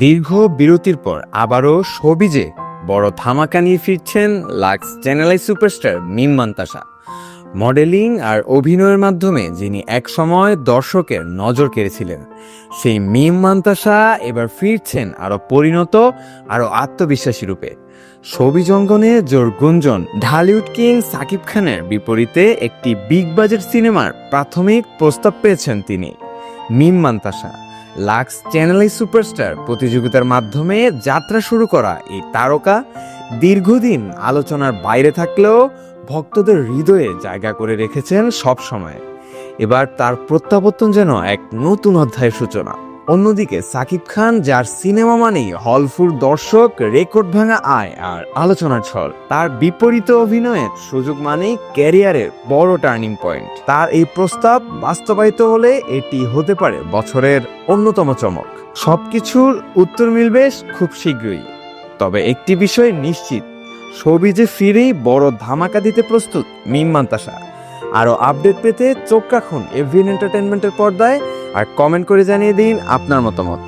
দীর্ঘ বিরতির পর আবারও শোবিজে বড় ধামাকা নিয়ে ফিরছেন লাক্স চ্যানেলাই সুপারস্টার মিম মান্তাসা। মডেলিং আর অভিনয়ের মাধ্যমে যিনি একসময় দর্শকের নজর কেড়েছিলেন, সেই মিম মান্তাসা এবার ফিরছেন আরও পরিণত, আরও আত্মবিশ্বাসী রূপে। শোবিজ অঙ্গনে জোর গুঞ্জন, ঢালিউড কিং সাকিব খানের বিপরীতে একটি বিগ বাজেট সিনেমার প্রাথমিক প্রস্তাব পেয়েছেন তিনি। মিম মান্তাসা লাক্স চ্যানেলাই সুপারস্টার প্রতিযোগিতার মাধ্যমে যাত্রা শুরু করা এই তারকা দীর্ঘদিন আলোচনার বাইরে থাকলেও ভক্তদের হৃদয়ে জায়গা করে রেখেছেন সব সময়। এবার তার প্রত্যাবর্তন যেন এক নতুন অধ্যায়ের সূচনা। অন্যদিকে সাকিব খান, যার সিনেমা মানেই হলফুল দর্শক, রেকর্ড ভাঙা আয় আর আলোচনার ঝড়, তার বিপরীত অভিনয়ের সুযোগ মানেই ক্যারিয়ারের বড় টার্নিং পয়েন্ট। তার এই প্রস্তাব বাস্তবায়িত হলে এটি হতে পারে বছরের অন্যতম চমক। সবকিছুর উত্তর মিলবে খুব শীঘ্রই। তবে একটি বিষয় নিশ্চিত, শোবিজে ফিরেই বড় ধামাকা দিতে প্রস্তুত মিম মান্তাসা। আরও আপডেট পেতে চোখ রাখুন এভিএন এন্টারটেইনমেন্টের পর্দায়, আর কমেন্ট করে জানিয়ে দিন আপনার মতামত।